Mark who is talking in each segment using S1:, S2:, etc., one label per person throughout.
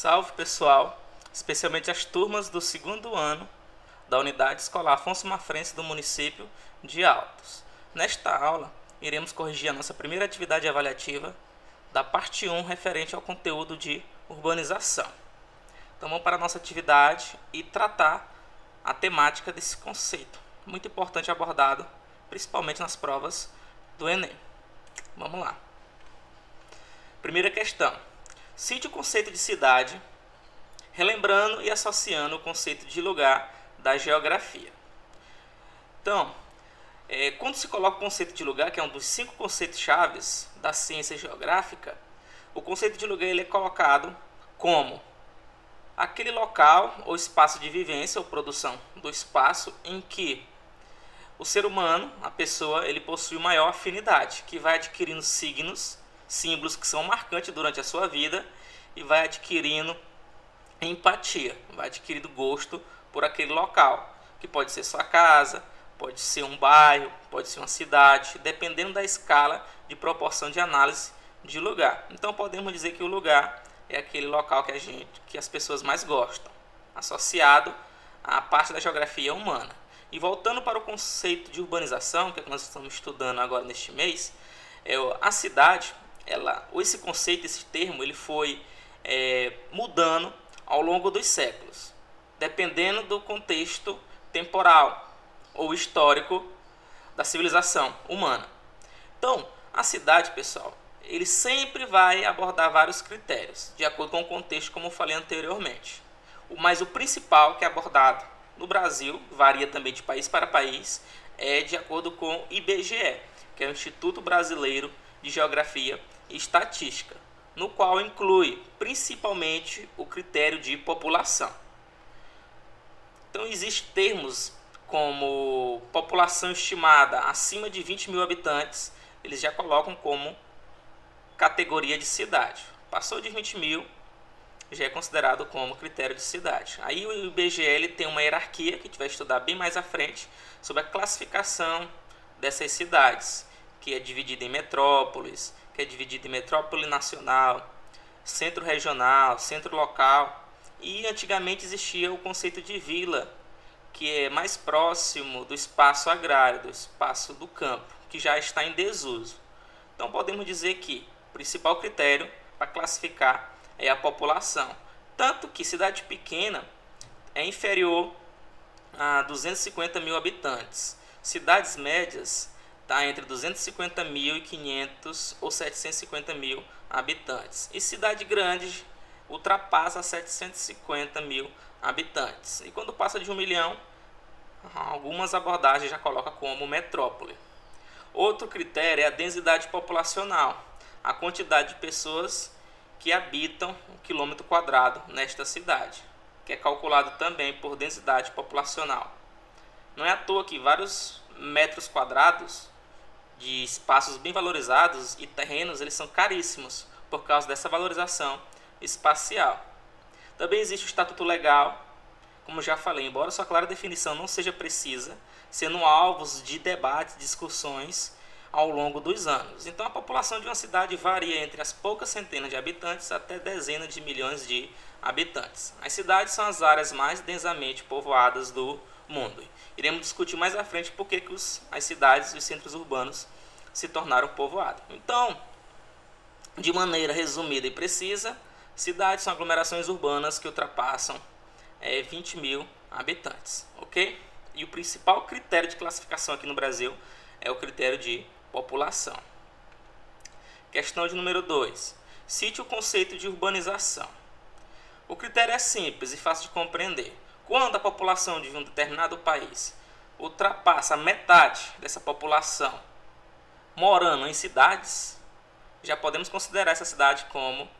S1: Salve pessoal, especialmente as turmas do segundo ano da Unidade Escolar Afonso Mafrense do município de Altos. Nesta aula, iremos corrigir a nossa primeira atividade avaliativa da parte 1 referente ao conteúdo de urbanização. Então vamos para a nossa atividade e tratar a temática desse conceito, muito importante abordado principalmente nas provas do Enem. Vamos lá. Primeira questão. Cite o conceito de cidade, relembrando e associando o conceito de lugar da geografia. Então, quando se coloca o conceito de lugar, que é um dos 5 conceitos chaves da ciência geográfica, o conceito de lugar ele é colocado como aquele local ou espaço de vivência ou produção do espaço em que o ser humano, a pessoa, ele possui maior afinidade, que vai adquirindo símbolos que são marcantes durante a sua vida e vai adquirindo empatia, vai adquirindo gosto por aquele local, que pode ser sua casa, pode ser um bairro, pode ser uma cidade, dependendo da escala de proporção de análise de lugar. Então podemos dizer que o lugar é aquele local que as pessoas mais gostam, associado à parte da geografia humana. E voltando para o conceito de urbanização, que é o que nós estamos estudando agora neste mês, a cidade, esse conceito, esse termo, ele foi mudando ao longo dos séculos, dependendo do contexto temporal ou histórico da civilização humana. Então, a cidade, pessoal, ele sempre vai abordar vários critérios, de acordo com o contexto, como eu falei anteriormente. Mas o principal que é abordado no Brasil, varia também de país para país, é de acordo com o IBGE, que é o Instituto Brasileiro de Geografia e Estatística, no qual inclui principalmente o critério de população. Então existem termos como população estimada acima de 20 mil habitantes, eles já colocam como categoria de cidade. Passou de 20 mil, já é considerado como critério de cidade. Aí o IBGE ele tem uma hierarquia que a gente vai estudar bem mais à frente sobre a classificação dessas cidades, que é dividida em metrópoles, que é dividida em metrópole nacional, centro regional, centro local, e antigamente existia o conceito de vila, que é mais próximo do espaço agrário, do espaço do campo, que já está em desuso. Então podemos dizer que o principal critério para classificar é a população, tanto que cidade pequena é inferior a 250 mil habitantes, cidades médias está entre 250 mil e 500 ou 750 mil habitantes, e cidade grande ultrapassa 750 mil habitantes, e quando passa de 1 milhão, algumas abordagens já colocam como metrópole. Outro critério é a densidade populacional, a quantidade de pessoas que habitam um quilômetro quadrado nesta cidade, que é calculado também por densidade populacional. Não é à toa que vários metros quadrados de espaços bem valorizados e terrenos eles são caríssimos por causa dessa valorização espacial. Também existe o estatuto legal, como já falei, embora sua clara definição não seja precisa, sendo alvos de debates, discussões ao longo dos anos. Então a população de uma cidade varia entre as poucas centenas de habitantes até dezenas de milhões de habitantes. As cidades são as áreas mais densamente povoadas do mundo. Iremos discutir mais à frente por que as cidades e os centros urbanos se tornaram povoados. Então, de maneira resumida e precisa, cidades são aglomerações urbanas que ultrapassam 20 mil habitantes, ok? E o principal critério de classificação aqui no Brasil é o critério de população. Questão de número 2. Cite o conceito de urbanização. O critério é simples e fácil de compreender. Quando a população de um determinado país ultrapassa a metade dessa população morando em cidades, já podemos considerar essa cidade como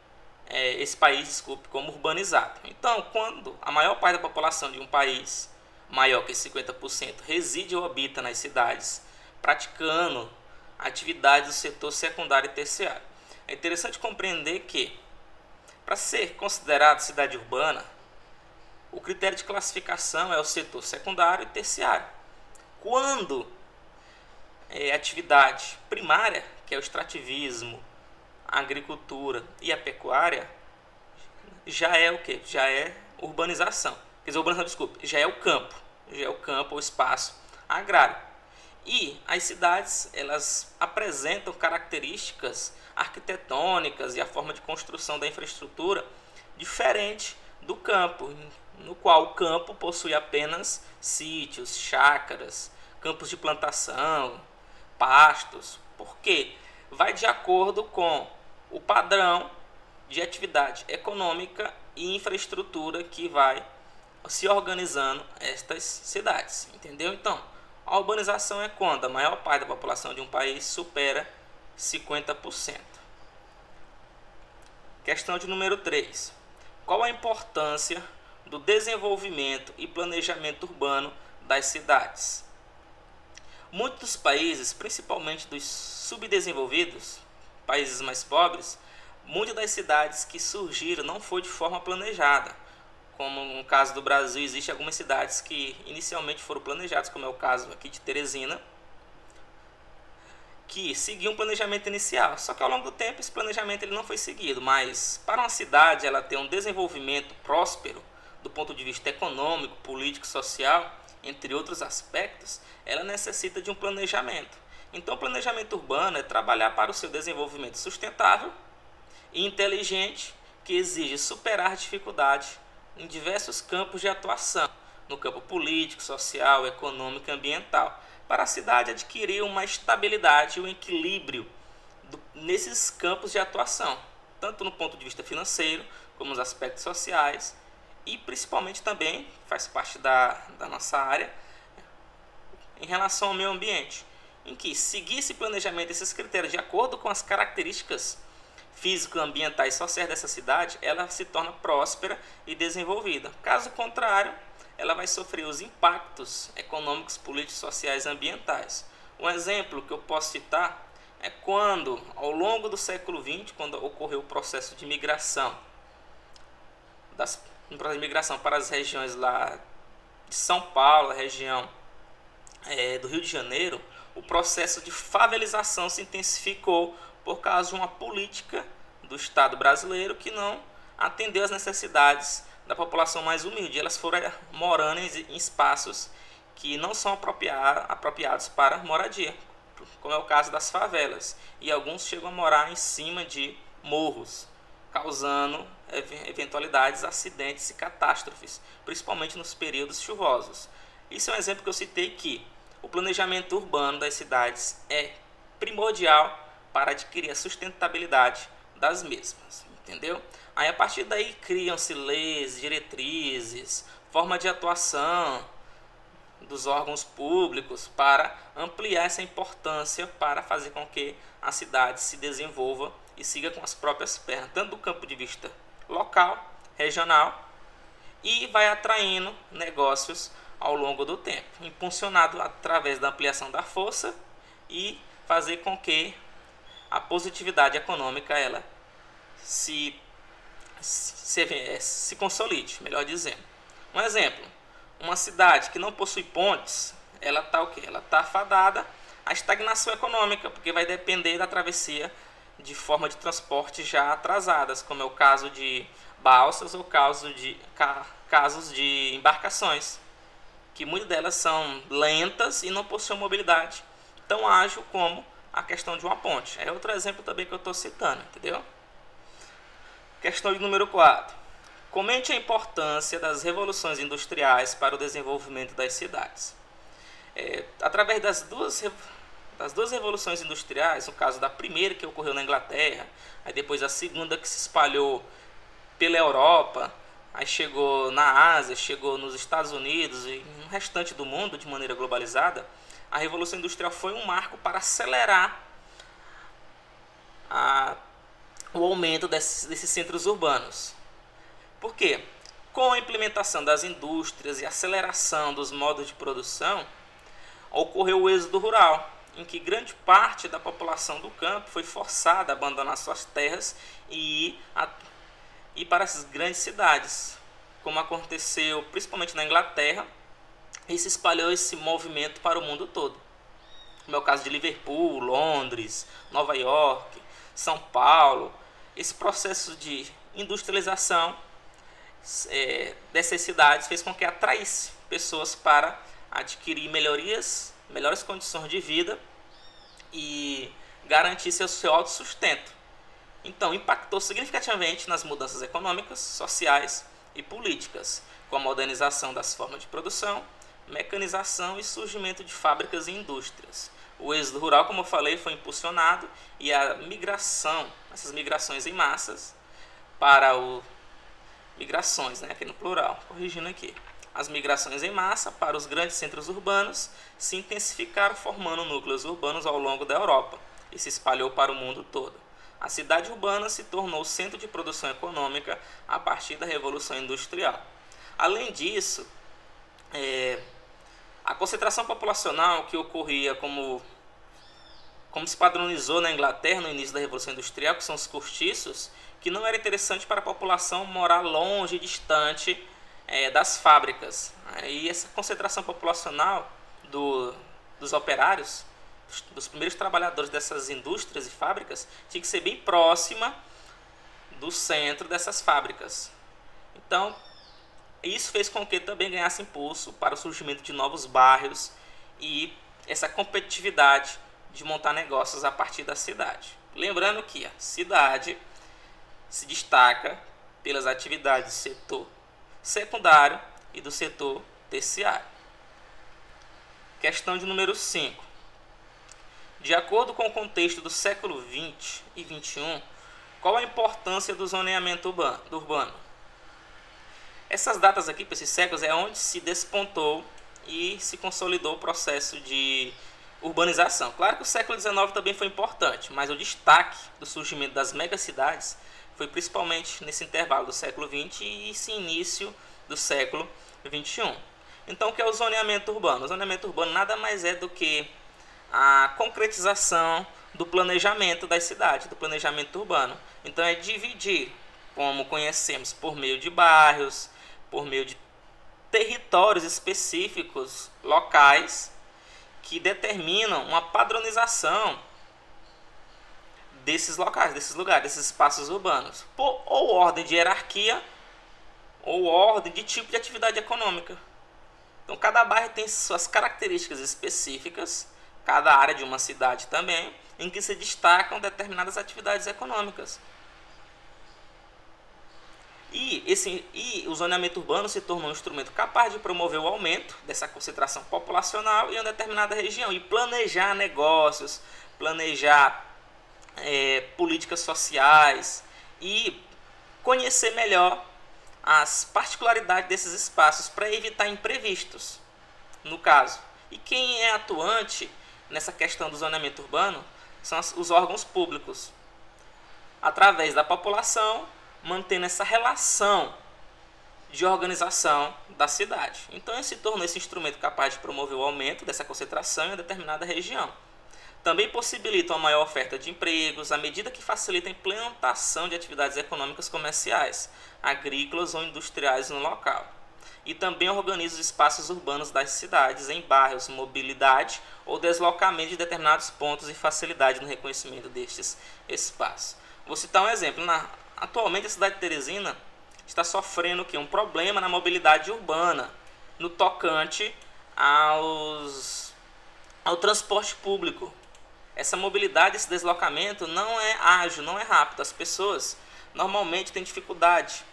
S1: esse país, como urbanizado. Então, quando a maior parte da população de um país, maior que 50%, reside ou habita nas cidades, praticando atividades do setor secundário e terciário. É interessante compreender que, para ser considerado cidade urbana, o critério de classificação é o setor secundário e terciário. Quando a atividade primária, que é o extrativismo, a agricultura e a pecuária, já é o que? Já é urbanização. Quer dizer, urbanização, desculpe, já é o campo. Já é o campo, o espaço agrário. E as cidades, elas apresentam características arquitetônicas e a forma de construção da infraestrutura diferente do campo, no qual o campo possui apenas sítios, chácaras, campos de plantação, pastos. Por quê? Vai de acordo com o padrão de atividade econômica e infraestrutura que vai se organizando estas cidades, entendeu? Então, a urbanização é quando a maior parte da população de um país supera 50%. Questão de número 3. Qual a importância do desenvolvimento e planejamento urbano das cidades? Muitos países, principalmente dos subdesenvolvidos, países mais pobres, muitas das cidades que surgiram não foi de forma planejada. Como no caso do Brasil, existem algumas cidades que inicialmente foram planejadas, como é o caso aqui de Teresina, que seguiam um planejamento inicial. Só que ao longo do tempo esse planejamento ele não foi seguido, mas para uma cidade ela ter um desenvolvimento próspero do ponto de vista econômico, político, social, entre outros aspectos, ela necessita de um planejamento. Então o planejamento urbano é trabalhar para o seu desenvolvimento sustentável e inteligente, que exige superar dificuldades em diversos campos de atuação, no campo político, social, econômico e ambiental, para a cidade adquirir uma estabilidade e um equilíbrio nesses campos de atuação, tanto no ponto de vista financeiro, como nos aspectos sociais, e principalmente também, faz parte da nossa área, em relação ao meio ambiente, em que seguir esse planejamento, esses critérios, de acordo com as características físico-ambientais e sociais dessa cidade, ela se torna próspera e desenvolvida. Caso contrário, ela vai sofrer os impactos econômicos, políticos, sociais e ambientais. Um exemplo que eu posso citar é quando, ao longo do século XX, quando ocorreu o processo de migração, para as regiões lá de São Paulo, a região do Rio de Janeiro, o processo de favelização se intensificou por causa de uma política do Estado brasileiro que não atendeu às necessidades da população mais humilde. Elas foram morando em espaços que não são apropriados para moradia, como é o caso das favelas. E alguns chegam a morar em cima de morros, causando eventualidades, acidentes e catástrofes, principalmente nos períodos chuvosos. Isso é um exemplo que eu citei, que o planejamento urbano das cidades é primordial para adquirir a sustentabilidade das mesmas, entendeu? Aí a partir daí criam-se leis, diretrizes, forma de atuação dos órgãos públicos para ampliar essa importância, para fazer com que a cidade se desenvolva e siga com as próprias pernas, tanto do campo de vista local, regional, e vai atraindo negócios ao longo do tempo, impulsionado através da ampliação da força e fazer com que a positividade econômica ela se consolide, melhor dizendo. Um exemplo, uma cidade que não possui pontes, ela está o quê? Ela está afadada à estagnação econômica, porque vai depender da travessia de forma de transporte já atrasadas, como é o caso de balsas ou casos de embarcações, que muitas delas são lentas e não possuem mobilidade tão ágil como a questão de uma ponte. É outro exemplo também que eu estou citando, entendeu? Questão de número 4. Comente a importância das revoluções industriais para o desenvolvimento das cidades. Através das duas revoluções industriais, no caso da primeira que ocorreu na Inglaterra, aí depois a segunda que se espalhou pela Europa, aí chegou na Ásia, chegou nos Estados Unidos e no restante do mundo de maneira globalizada, a Revolução Industrial foi um marco para acelerar o aumento desses centros urbanos. Por quê? Com a implementação das indústrias e aceleração dos modos de produção, ocorreu o êxodo rural, em que grande parte da população do campo foi forçada a abandonar suas terras e ir para as grandes cidades, como aconteceu principalmente na Inglaterra, e se espalhou esse movimento para o mundo todo. Como é o caso de Liverpool, Londres, Nova York, São Paulo. Esse processo de industrialização dessas cidades fez com que atraísse pessoas para adquirir melhores condições de vida e garantisse o seu autossustento. Então, impactou significativamente nas mudanças econômicas, sociais e políticas, com a modernização das formas de produção, mecanização e surgimento de fábricas e indústrias. O êxodo rural, como eu falei, foi impulsionado e essas migrações em massas migrações, né, aqui no plural, corrigindo aqui. As migrações em massa para os grandes centros urbanos se intensificaram, formando núcleos urbanos ao longo da Europa e se espalhou para o mundo todo. A cidade urbana se tornou centro de produção econômica a partir da Revolução Industrial. Além disso, a concentração populacional que ocorria como se padronizou na Inglaterra no início da Revolução Industrial, que são os cortiços, que não era interessante para a população morar longe, distante das fábricas. E essa concentração populacional dos operários, dos primeiros trabalhadores dessas indústrias e fábricas, tinha que ser bem próxima do centro dessas fábricas. Então, isso fez com que também ganhasse impulso para o surgimento de novos bairros e essa competitividade de montar negócios a partir da cidade. Lembrando que a cidade se destaca pelas atividades do setor secundário e do setor terciário. Questão de número 5. De acordo com o contexto do século XX e XXI, qual a importância do zoneamento urbano? Essas datas aqui, para esses séculos, é onde se despontou e se consolidou o processo de urbanização. Claro que o século XIX também foi importante, mas o destaque do surgimento das megacidades foi principalmente nesse intervalo do século XX e esse início do século XXI. Então, o que é o zoneamento urbano? O zoneamento urbano nada mais é do que a concretização do planejamento das cidades, do planejamento urbano. Então, é dividir, como conhecemos, por meio de bairros, por meio de territórios específicos locais que determinam uma padronização desses locais, desses lugares, desses espaços urbanos, por ou ordem de hierarquia ou ordem de tipo de atividade econômica. Então, cada bairro tem suas características específicas, cada área de uma cidade também, em que se destacam determinadas atividades econômicas. E o zoneamento urbano se tornou um instrumento capaz de promover o aumento dessa concentração populacional em uma determinada região e planejar negócios, planejar políticas sociais e conhecer melhor as particularidades desses espaços para evitar imprevistos, no caso. E quem é atuante nessa questão do zoneamento urbano são os órgãos públicos, através da população, mantendo essa relação de organização da cidade. Então, ele se tornou esse instrumento capaz de promover o aumento dessa concentração em uma determinada região. Também possibilita uma maior oferta de empregos, à medida que facilita a implantação de atividades econômicas comerciais, agrícolas ou industriais no local. E também organiza os espaços urbanos das cidades em bairros, mobilidade ou deslocamento de determinados pontos e facilidade no reconhecimento destes espaços. Vou citar um exemplo. Atualmente, a cidade de Teresina está sofrendo um problema na mobilidade urbana, no tocante ao transporte público. Essa mobilidade, esse deslocamento não é ágil, não é rápido. As pessoas normalmente têm dificuldade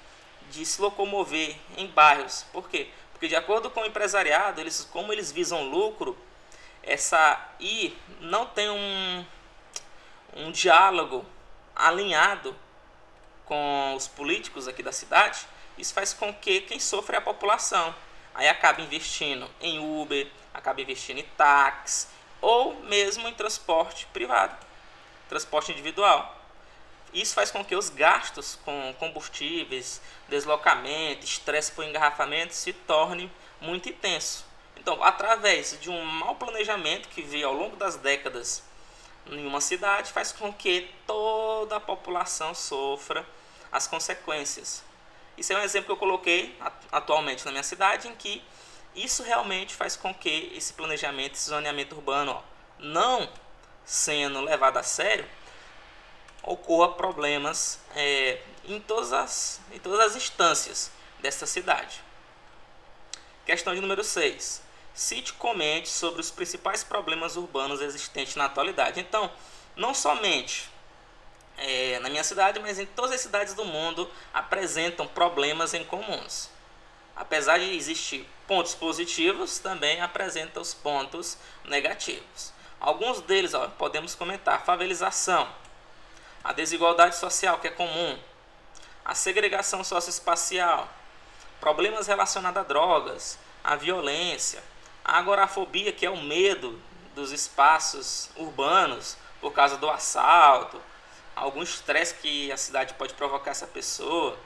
S1: de se locomover em bairros. Por quê? Porque, de acordo com o empresariado, como eles visam lucro, não tem um diálogo alinhado com os políticos aqui da cidade. Isso faz com que quem sofre é a população. Aí acaba investindo em Uber, acaba investindo em táxi ou mesmo em transporte privado, transporte individual. Isso faz com que os gastos com combustíveis, deslocamento, estresse por engarrafamento se torne muito intenso. Então, através de um mau planejamento que veio ao longo das décadas em uma cidade, faz com que toda a população sofra as consequências. Isso é um exemplo que eu coloquei atualmente na minha cidade, em que isso realmente faz com que esse planejamento, esse zoneamento urbano, não sendo levado a sério, ocorra problemas em todas as instâncias, desta cidade. Questão de número 6. Cite e comente sobre os principais problemas urbanos existentes na atualidade. Então, não somente na minha cidade, mas em todas as cidades do mundo apresentam problemas em comuns. Apesar de existir pontos positivos, também apresenta os pontos negativos. Alguns deles podemos comentar: favelização, a desigualdade social, que é comum, a segregação socioespacial, problemas relacionados a drogas, a violência, a agorafobia, que é o medo dos espaços urbanos por causa do assalto, algum estresse que a cidade pode provocar essa pessoa,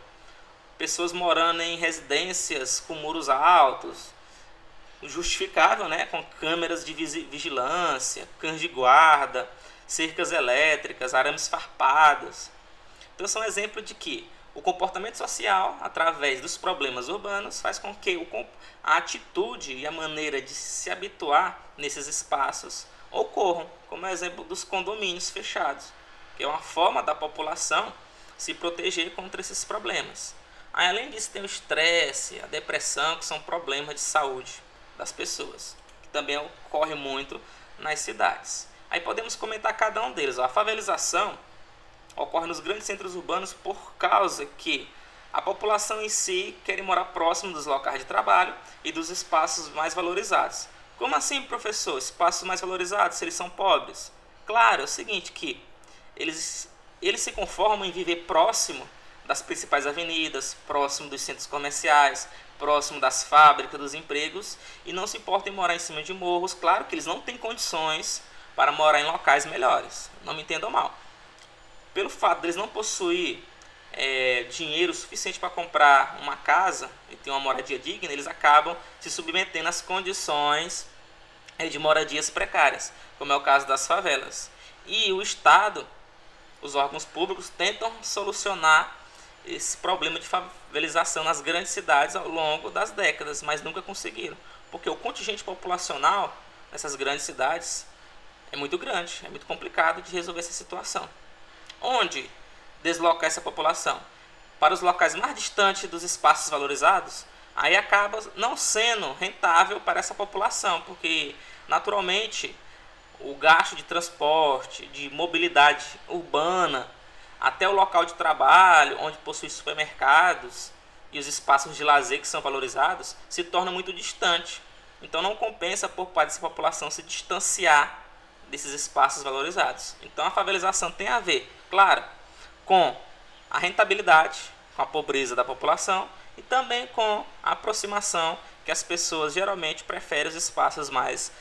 S1: pessoas morando em residências com muros altos, justificável, né, com câmeras de vigilância, cães de guarda, cercas elétricas, arames farpados. Então são exemplos de que o comportamento social, através dos problemas urbanos, faz com que a atitude e a maneira de se habituar nesses espaços ocorram, como é o exemplo dos condomínios fechados, que é uma forma da população se proteger contra esses problemas. Além disso, tem o estresse, a depressão, que são problemas de saúde das pessoas, que também ocorre muito nas cidades. Aí podemos comentar cada um deles. A favelização ocorre nos grandes centros urbanos por causa que a população em si quer morar próximo dos locais de trabalho e dos espaços mais valorizados. Como assim, professor? Espaços mais valorizados, se eles são pobres? Claro, é o seguinte, que eles se conformam em viver próximo das principais avenidas, próximo dos centros comerciais, próximo das fábricas, dos empregos, e não se importam em morar em cima de morros. Claro que eles não têm condições para morar em locais melhores, não me entendam mal. Pelo fato de eles não possuir dinheiro suficiente para comprar uma casa e ter uma moradia digna, eles acabam se submetendo às condições de moradias precárias, como é o caso das favelas. E o Estado, os órgãos públicos, tentam solucionar esse problema de favelização nas grandes cidades ao longo das décadas, mas nunca conseguiram, porque o contingente populacional nessas grandes cidades é muito grande, é muito complicado de resolver essa situação. Onde deslocar essa população? Para os locais mais distantes dos espaços valorizados, aí acaba não sendo rentável para essa população, porque naturalmente o gasto de transporte, de mobilidade urbana, até o local de trabalho, onde possui supermercados e os espaços de lazer que são valorizados, se torna muito distante. Então não compensa por parte dessa população se distanciar desses espaços valorizados. Então a favelização tem a ver, claro, com a rentabilidade, com a pobreza da população e também com a aproximação que as pessoas geralmente preferem os espaços mais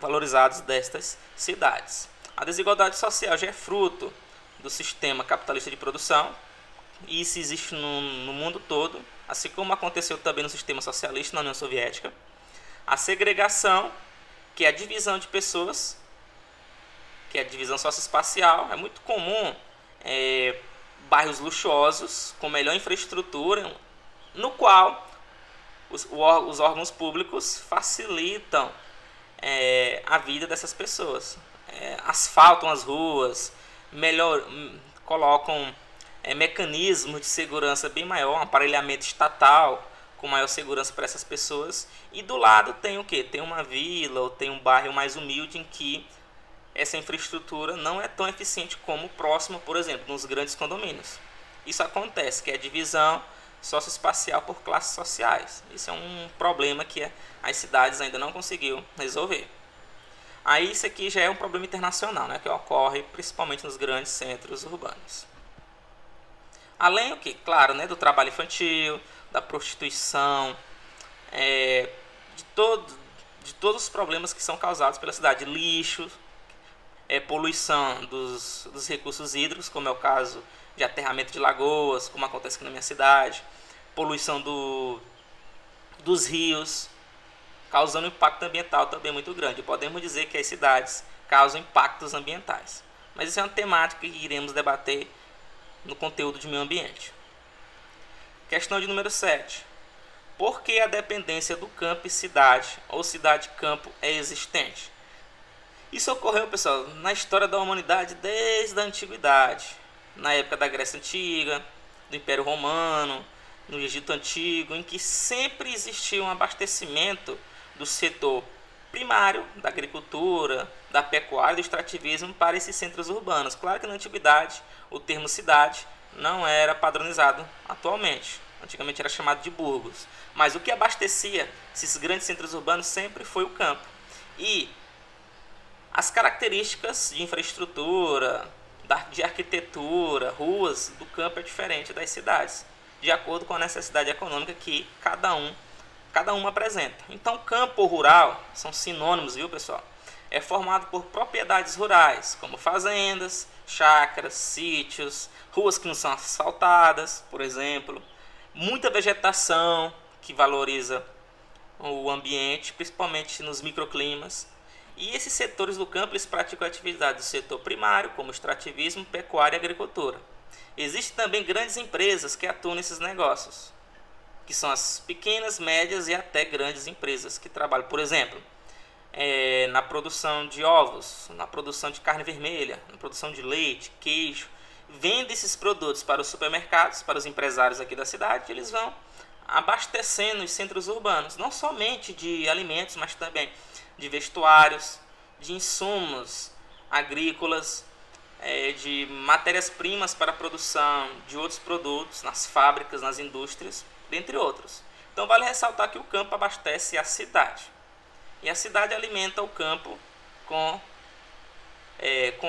S1: valorizados destas cidades. A desigualdade social já é fruto do sistema capitalista de produção, e isso existe no mundo todo, assim como aconteceu também no sistema socialista na União Soviética. A segregação, que é a divisão de pessoas, que é a divisão socioespacial. É muito comum bairros luxuosos, com melhor infraestrutura, no qual os órgãos públicos facilitam a vida dessas pessoas. Asfaltam as ruas, colocam mecanismos de segurança bem maior, um aparelhamento estatal com maior segurança para essas pessoas. E do lado tem o quê? Tem uma vila ou tem um bairro mais humilde em que essa infraestrutura não é tão eficiente como próximo, por exemplo, nos grandes condomínios. Isso acontece, que é a divisão socioespacial por classes sociais. Isso é um problema que as cidades ainda não conseguiu resolver. Aí isso aqui já é um problema internacional, né, que ocorre principalmente nos grandes centros urbanos. Além claro, né, do trabalho infantil, da prostituição, de todos os problemas que são causados pela cidade, lixo, poluição dos recursos hídricos, como é o caso de aterramento de lagoas, como acontece aqui na minha cidade, poluição dos rios, causando um impacto ambiental também muito grande. Podemos dizer que as cidades causam impactos ambientais. Mas isso é uma temática que iremos debater no conteúdo de meio ambiente. Questão de número 7. Por que a dependência do campo e cidade, ou cidade-campo, é existente? Isso ocorreu, pessoal, na história da humanidade desde a antiguidade. Na época da Grécia Antiga, do Império Romano, no Egito Antigo, em que sempre existia um abastecimento do setor primário, da agricultura, da pecuária e do extrativismo para esses centros urbanos. Claro que na antiguidade o termo cidade não era padronizado atualmente. Antigamente era chamado de burgos. Mas o que abastecia esses grandes centros urbanos sempre foi o campo. E as características de infraestrutura, de arquitetura, ruas do campo é diferente das cidades, de acordo com a necessidade econômica que cada uma apresenta. Então, campo ou rural são sinônimos, viu, pessoal? É formado por propriedades rurais, como fazendas, chácaras, sítios, ruas que não são asfaltadas, por exemplo, muita vegetação que valoriza o ambiente, principalmente nos microclimas. E esses setores do campo eles praticam atividades do setor primário, como extrativismo, pecuária e agricultura. Existem também grandes empresas que atuam nesses negócios, que são as pequenas, médias e até grandes empresas que trabalham, por exemplo, na produção de ovos, na produção de carne vermelha, na produção de leite, queijo. Vende esses produtos para os supermercados, para os empresários aqui da cidade, eles vão abastecendo os centros urbanos, não somente de alimentos, mas também de vestuários, de insumos agrícolas, de matérias-primas para a produção de outros produtos, nas fábricas, nas indústrias, dentre outros. Então vale ressaltar que o campo abastece a cidade. E a cidade alimenta o campo com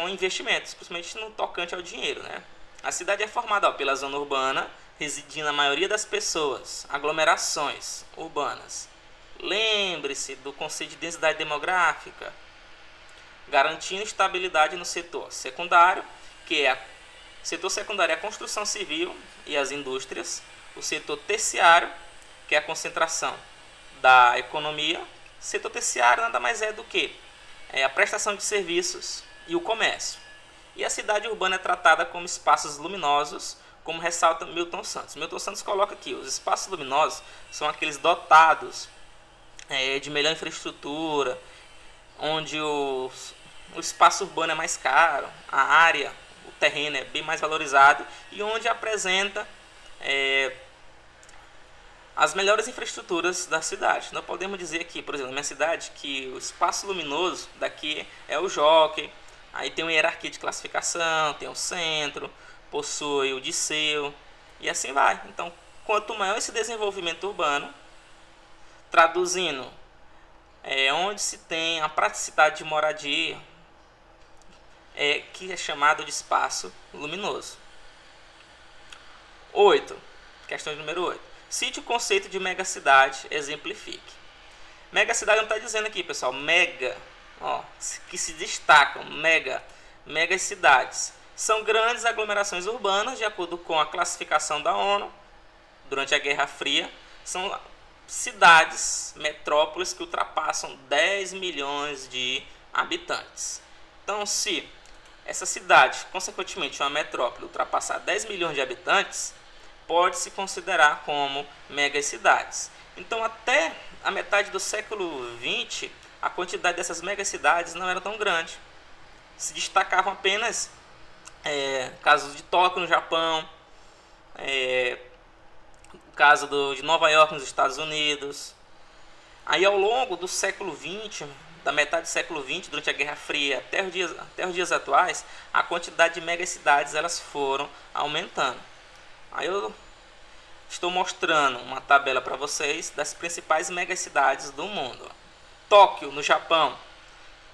S1: investimentos, principalmente no tocante ao dinheiro, né? A cidade é formada pela zona urbana, residindo a maioria das pessoas, aglomerações urbanas. Lembre-se do conceito de densidade demográfica, garantindo estabilidade no setor secundário, setor secundário é a construção civil e as indústrias, o setor terciário, que é a concentração da economia. Setor terciário nada mais é do que a prestação de serviços e o comércio. E a cidade urbana é tratada como espaços luminosos, como ressalta Milton Santos. Milton Santos coloca aqui, os espaços luminosos são aqueles dotados de melhor infraestrutura, onde o espaço urbano é mais caro, a área, o terreno é bem mais valorizado e onde apresenta as melhores infraestruturas da cidade. Nós podemos dizer aqui, por exemplo, na minha cidade, que o espaço luminoso daqui é o Jockey, aí tem uma hierarquia de classificação, tem o centro, possui o Disseu e assim vai. Então, quanto maior esse desenvolvimento urbano, traduzindo, onde se tem a praticidade de moradia, que é chamado de espaço luminoso. 8. Questão número 8. Cite o conceito de megacidade, exemplifique. Megacidade não está dizendo aqui, pessoal, mega, que se destacam, megas cidades. São grandes aglomerações urbanas, de acordo com a classificação da ONU, durante a Guerra Fria, são cidades, metrópoles que ultrapassam 10 milhões de habitantes. Então, se essa cidade, consequentemente uma metrópole, ultrapassar 10 milhões de habitantes, pode-se considerar como megacidades. Então, até a metade do século XX, a quantidade dessas megacidades não era tão grande. Se destacavam apenas casos de Tóquio no Japão, o caso de Nova York nos Estados Unidos. Aí ao longo do século XX, da metade do século XX, durante a Guerra Fria até os dias atuais, a quantidade de megacidades elas foram aumentando. Aí eu estou mostrando uma tabela para vocês das principais megacidades do mundo. Tóquio, no Japão,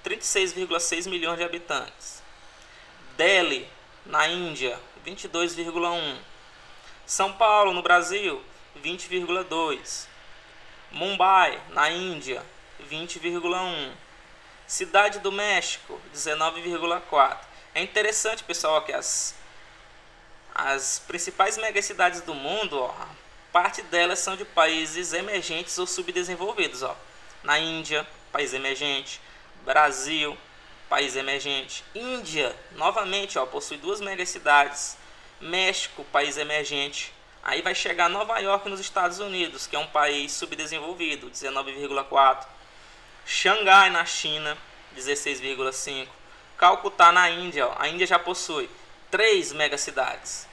S1: 36,6 milhões de habitantes. Delhi, na Índia, 22,1. São Paulo, no Brasil, 20,2. Mumbai, na Índia, 20,1. Cidade do México, 19,4. É interessante, pessoal, que as principais megacidades do mundo, parte delas são de países emergentes ou subdesenvolvidos. Na Índia, país emergente. Brasil, país emergente. Índia, novamente, possui 2 megacidades. México, país emergente. Aí vai chegar Nova York nos Estados Unidos, que é um país subdesenvolvido, 19,4. Xangai, na China, 16,5. Calcutá, na Índia, a Índia já possui 3 megacidades.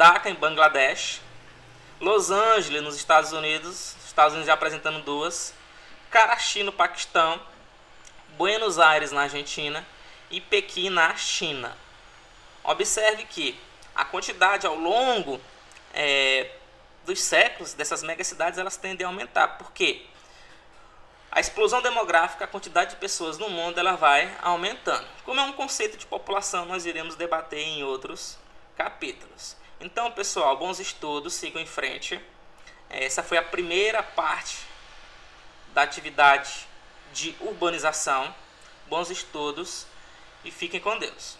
S1: Dhaka, em Bangladesh, Los Angeles, nos Estados Unidos já apresentando 2, Karachi, no Paquistão, Buenos Aires, na Argentina, e Pequim, na China. Observe que a quantidade ao longo dos séculos dessas megacidades elas tendem a aumentar, porque a explosão demográfica, a quantidade de pessoas no mundo, ela vai aumentando. Como é um conceito de população, nós iremos debater em outros capítulos. Então, pessoal, bons estudos, sigam em frente. Essa foi a primeira parte da atividade de urbanização. Bons estudos e fiquem com Deus.